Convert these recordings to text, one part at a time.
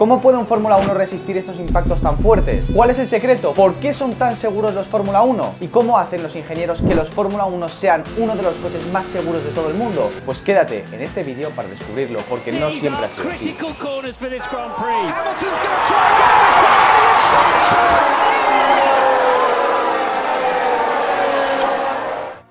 ¿Cómo puede un Fórmula 1 resistir estos impactos tan fuertes? ¿Cuál es el secreto? ¿Por qué son tan seguros los Fórmula 1? ¿Y cómo hacen los ingenieros que los Fórmula 1 sean uno de los coches más seguros de todo el mundo? Pues quédate en este vídeo para descubrirlo, porque no siempre ha sido así.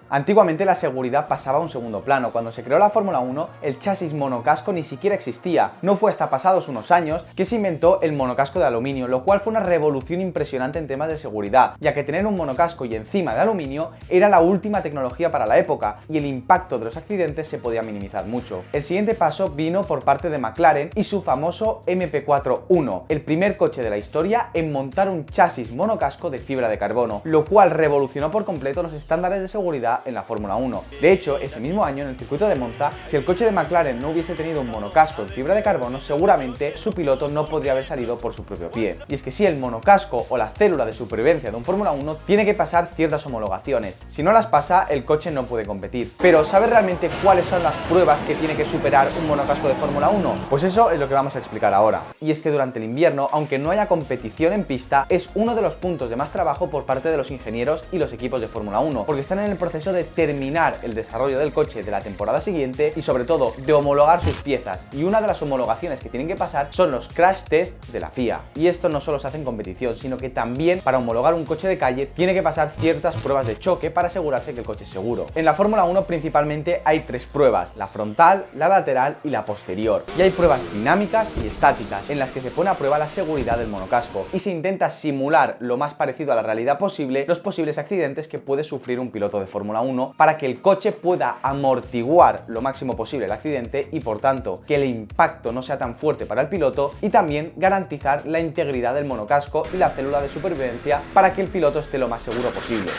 Antiguamente la seguridad pasaba a un segundo plano. Cuando se creó la Fórmula 1, el chasis monocasco ni siquiera existía. No fue hasta pasados unos años que se inventó el monocasco de aluminio, lo cual fue una revolución impresionante en temas de seguridad, ya que tener un monocasco y encima de aluminio era la última tecnología para la época y el impacto de los accidentes se podía minimizar mucho. El siguiente paso vino por parte de McLaren y su famoso MP4-1, el primer coche de la historia en montar un chasis monocasco de fibra de carbono, lo cual revolucionó por completo los estándares de seguridad en la Fórmula 1. De hecho, ese mismo año en el circuito de Monza, si el coche de McLaren no hubiese tenido un monocasco en fibra de carbono, seguramente su piloto no podría haber salido por su propio pie. Y es que si el monocasco o la célula de supervivencia de un Fórmula 1 tiene que pasar ciertas homologaciones. Si no las pasa, el coche no puede competir. Pero ¿sabes realmente cuáles son las pruebas que tiene que superar un monocasco de Fórmula 1? Pues eso es lo que vamos a explicar ahora. Y es que durante el invierno, aunque no haya competición en pista, es uno de los puntos de más trabajo por parte de los ingenieros y los equipos de Fórmula 1, porque están en el proceso de terminar el desarrollo del coche de la temporada siguiente y sobre todo de homologar sus piezas, y una de las homologaciones que tienen que pasar son los crash test de la FIA. Y esto no solo se hace en competición, sino que también para homologar un coche de calle tiene que pasar ciertas pruebas de choque para asegurarse que el coche es seguro. En la Fórmula 1 principalmente hay tres pruebas: la frontal, la lateral y la posterior. Y hay pruebas dinámicas y estáticas en las que se pone a prueba la seguridad del monocasco y se intenta simular lo más parecido a la realidad posible los posibles accidentes que puede sufrir un piloto de Fórmula 1 para que el coche pueda amortiguar lo máximo posible el accidente y por tanto que el impacto no sea tan fuerte para el piloto, y también garantizar la integridad del monocasco y la célula de supervivencia para que el piloto esté lo más seguro posible.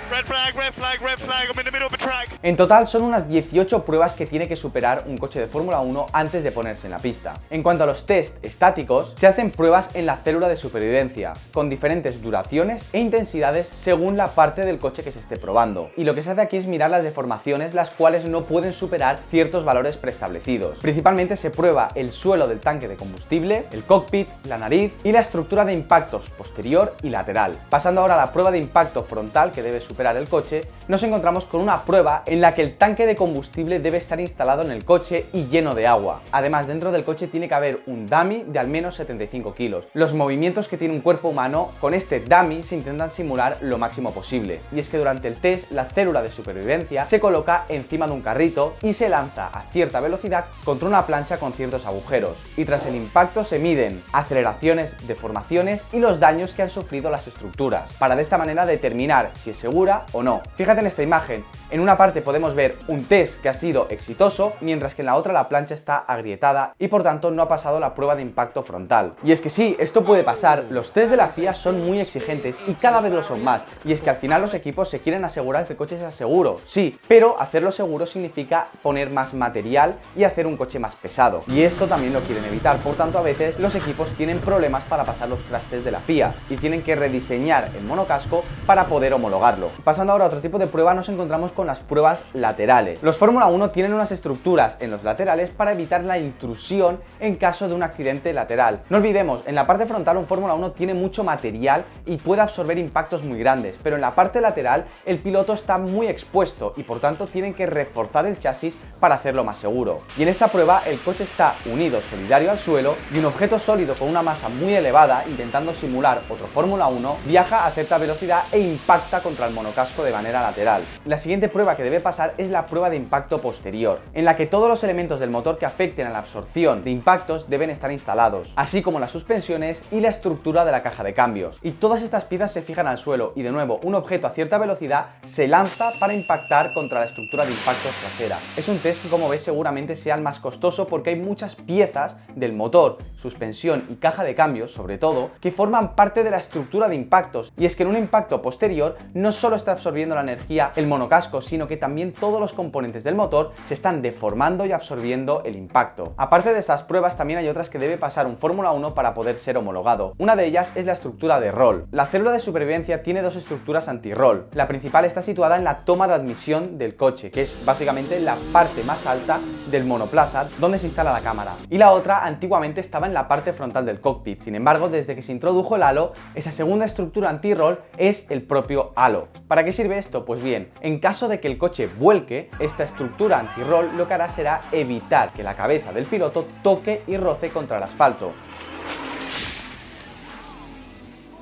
Red flag, I'm in the middle of a track. En total son unas 18 pruebas que tiene que superar un coche de Fórmula 1 antes de ponerse en la pista. En cuanto a los test estáticos, se hacen pruebas en la célula de supervivencia, con diferentes duraciones e intensidades según la parte del coche que se esté probando. Y lo que se hace aquí es mirar las deformaciones, las cuales no pueden superar ciertos valores preestablecidos. Principalmente se prueba el suelo del tanque de combustible, el cockpit, la nariz y la estructura de impactos posterior y lateral. Pasando ahora a la prueba de impacto frontal que debe superar el coche, nos encontramos con una prueba en la que el tanque de combustible debe estar instalado en el coche y lleno de agua. Además, dentro del coche tiene que haber un dummy de al menos 75 kilos. Los movimientos que tiene un cuerpo humano con este dummy se intentan simular lo máximo posible. Y es que durante el test, la célula de supervivencia se coloca encima de un carrito y se lanza a cierta velocidad contra una plancha con ciertos agujeros. Y tras el impacto se miden aceleraciones, deformaciones y los daños que han sufrido las estructuras, para de esta manera determinar si es segura o no. Fíjate en esta imagen. En una parte podemos ver un test que ha sido exitoso, mientras que en la otra la plancha está agrietada y por tanto no ha pasado la prueba de impacto frontal. Y es que sí, esto puede pasar. Los test de la FIA son muy exigentes y cada vez lo son más. Y es que al final los equipos se quieren asegurar que el coche sea seguro, sí, pero hacerlo seguro significa poner más material y hacer un coche más pesado. Y esto también lo quieren evitar, por tanto a veces los equipos tienen problemas para pasar los crash test de la FIA y tienen que rediseñar el monocasco para poder homologarlo. Pasando ahora a otro tipo de prueba, nos encontramos con las pruebas laterales. Los Fórmula 1 tienen unas estructuras en los laterales para evitar la intrusión en caso de un accidente lateral. No olvidemos, en la parte frontal un Fórmula 1 tiene mucho material y puede absorber impactos muy grandes, pero en la parte lateral el piloto está muy expuesto y por tanto tienen que reforzar el chasis para hacerlo más seguro. Y en esta prueba el coche está unido solidario al suelo y un objeto sólido con una masa muy elevada, intentando simular otro Fórmula 1, viaja a cierta velocidad e impacta contra el monocasco de manera lateral. La siguiente prueba que debe pasar es la prueba de impacto posterior, en la que todos los elementos del motor que afecten a la absorción de impactos deben estar instalados, así como las suspensiones y la estructura de la caja de cambios. Y todas estas piezas se fijan al suelo y de nuevo un objeto a cierta velocidad se lanza para impactar contra la estructura de impactos trasera. Es un test que, como ves, seguramente sea el más costoso porque hay muchas piezas del motor, suspensión y caja de cambios, sobre todo, que forman parte de la estructura de impactos. Y es que en un impacto posterior no solo está absorbiendo la energía el monocasco, sino sino que también todos los componentes del motor se están deformando y absorbiendo el impacto. Aparte de estas pruebas, también hay otras que debe pasar un Fórmula 1 para poder ser homologado. Una de ellas es la estructura de roll. La célula de supervivencia tiene dos estructuras anti-roll. La principal está situada en la toma de admisión del coche, que es básicamente la parte más alta del monoplaza donde se instala la cámara. Y la otra antiguamente estaba en la parte frontal del cockpit. Sin embargo, desde que se introdujo el halo, esa segunda estructura anti-roll es el propio halo. ¿Para qué sirve esto? Pues bien, en caso de que el coche vuelque, esta estructura anti-roll lo que hará será evitar que la cabeza del piloto toque y roce contra el asfalto.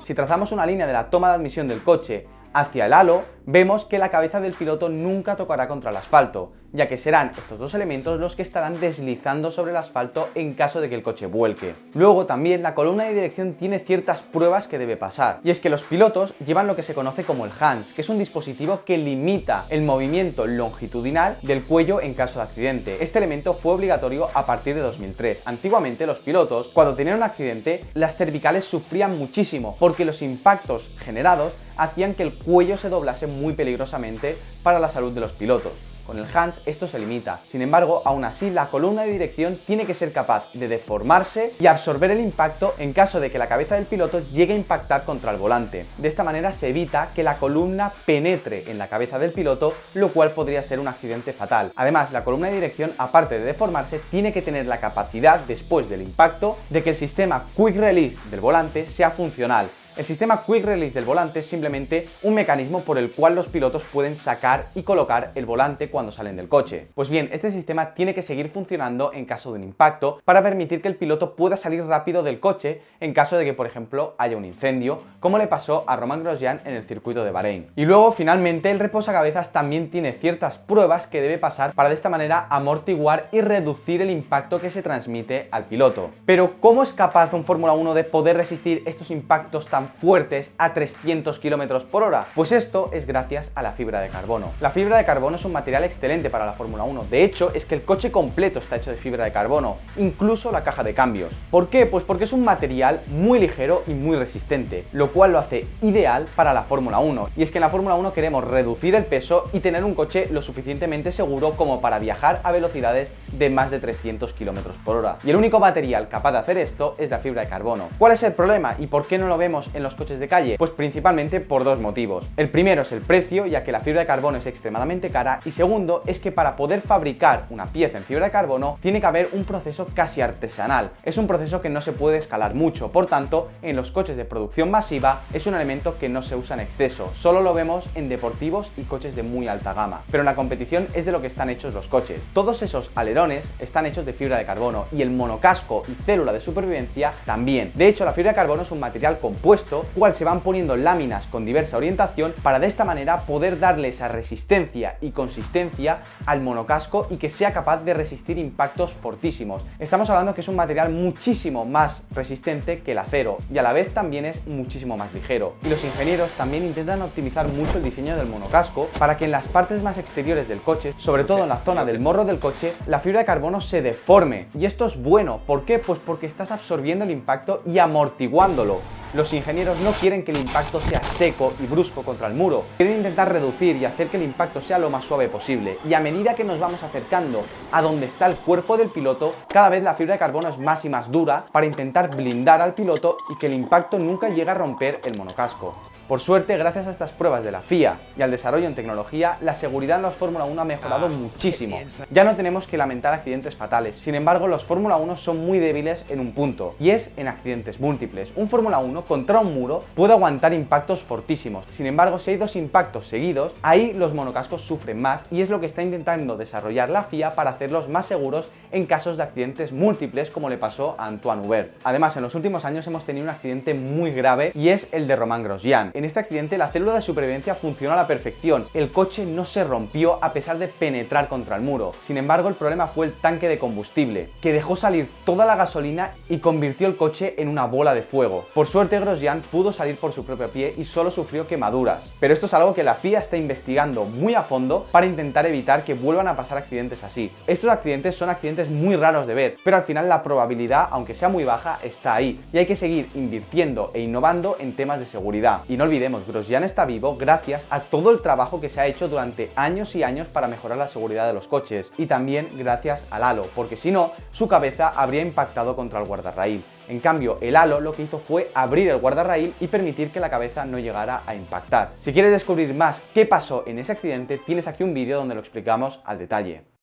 Si trazamos una línea de la toma de admisión del coche hacia el halo, vemos que la cabeza del piloto nunca tocará contra el asfalto, ya que serán estos dos elementos los que estarán deslizando sobre el asfalto en caso de que el coche vuelque. Luego también la columna de dirección tiene ciertas pruebas que debe pasar, y es que los pilotos llevan lo que se conoce como el HANS, que es un dispositivo que limita el movimiento longitudinal del cuello en caso de accidente. Este elemento fue obligatorio a partir de 2003. Antiguamente los pilotos, cuando tenían un accidente, las cervicales sufrían muchísimo, porque los impactos generados hacían que el cuello se doblase muy peligrosamente para la salud de los pilotos. Con el HANS esto se limita. Sin embargo, aún así la columna de dirección tiene que ser capaz de deformarse y absorber el impacto en caso de que la cabeza del piloto llegue a impactar contra el volante. De esta manera se evita que la columna penetre en la cabeza del piloto, lo cual podría ser un accidente fatal. Además, la columna de dirección, aparte de deformarse, tiene que tener la capacidad, después del impacto, de que el sistema Quick Release del volante sea funcional. El sistema Quick Release del volante es simplemente un mecanismo por el cual los pilotos pueden sacar y colocar el volante cuando salen del coche. Pues bien, este sistema tiene que seguir funcionando en caso de un impacto para permitir que el piloto pueda salir rápido del coche en caso de que, por ejemplo, haya un incendio, como le pasó a Romain Grosjean en el circuito de Bahrein. Y luego, finalmente, el reposacabezas también tiene ciertas pruebas que debe pasar para de esta manera amortiguar y reducir el impacto que se transmite al piloto. Pero, ¿cómo es capaz un Fórmula 1 de poder resistir estos impactos tan fuertes a 300 km por hora? Pues esto es gracias a la fibra de carbono. La fibra de carbono es un material excelente para la Fórmula 1. De hecho, es que el coche completo está hecho de fibra de carbono, incluso la caja de cambios. ¿Por qué? Pues porque es un material muy ligero y muy resistente, lo cual lo hace ideal para la Fórmula 1. Y es que en la Fórmula 1 queremos reducir el peso y tener un coche lo suficientemente seguro como para viajar a velocidades de más de 300 km por hora. Y el único material capaz de hacer esto es la fibra de carbono. ¿Cuál es el problema y por qué no lo vemos en los coches de calle? Pues principalmente por dos motivos. El primero es el precio, ya que la fibra de carbono es extremadamente cara, y segundo es que para poder fabricar una pieza en fibra de carbono tiene que haber un proceso casi artesanal. Es un proceso que no se puede escalar mucho, por tanto, en los coches de producción masiva es un elemento que no se usa en exceso, solo lo vemos en deportivos y coches de muy alta gama. Pero en la competición es de lo que están hechos los coches. Todos esos alerones están hechos de fibra de carbono y el monocasco y célula de supervivencia también. De hecho, la fibra de carbono es un material compuesto, cual se van poniendo láminas con diversa orientación para de esta manera poder darle esa resistencia y consistencia al monocasco y que sea capaz de resistir impactos fortísimos. Estamos hablando que es un material muchísimo más resistente que el acero y a la vez también es muchísimo más ligero. Y los ingenieros también intentan optimizar mucho el diseño del monocasco para que en las partes más exteriores del coche, sobre todo en la zona del morro del coche, la fibra de carbono se deforme. Y esto es bueno. ¿Por qué? Pues porque estás absorbiendo el impacto y amortiguándolo. Los ingenieros no quieren que el impacto sea seco y brusco contra el muro. Quieren intentar reducir y hacer que el impacto sea lo más suave posible. Y a medida que nos vamos acercando a donde está el cuerpo del piloto, cada vez la fibra de carbono es más y más dura para intentar blindar al piloto y que el impacto nunca llegue a romper el monocasco. Por suerte, gracias a estas pruebas de la FIA y al desarrollo en tecnología, la seguridad en los Fórmula 1 ha mejorado muchísimo. Ya no tenemos que lamentar accidentes fatales. Sin embargo, los Fórmula 1 son muy débiles en un punto, y es en accidentes múltiples. Un Fórmula 1 contra un muro puede aguantar impactos fortísimos. Sin embargo, si hay dos impactos seguidos, ahí los monocascos sufren más, y es lo que está intentando desarrollar la FIA para hacerlos más seguros en casos de accidentes múltiples, como le pasó a Antoine Hubert. Además, en los últimos años hemos tenido un accidente muy grave, y es el de Romain Grosjean. En este accidente la célula de supervivencia funcionó a la perfección, el coche no se rompió a pesar de penetrar contra el muro. Sin embargo, el problema fue el tanque de combustible, que dejó salir toda la gasolina y convirtió el coche en una bola de fuego. Por suerte, Grosjean pudo salir por su propio pie y solo sufrió quemaduras. Pero esto es algo que la FIA está investigando muy a fondo para intentar evitar que vuelvan a pasar accidentes así. Estos accidentes son accidentes muy raros de ver, pero al final la probabilidad, aunque sea muy baja, está ahí, y hay que seguir invirtiendo e innovando en temas de seguridad. Y no no olvidemos, Grosjean está vivo gracias a todo el trabajo que se ha hecho durante años y años para mejorar la seguridad de los coches, y también gracias al halo, porque si no, su cabeza habría impactado contra el guardarraíl. En cambio, el halo lo que hizo fue abrir el guardarraíl y permitir que la cabeza no llegara a impactar. Si quieres descubrir más qué pasó en ese accidente, tienes aquí un vídeo donde lo explicamos al detalle.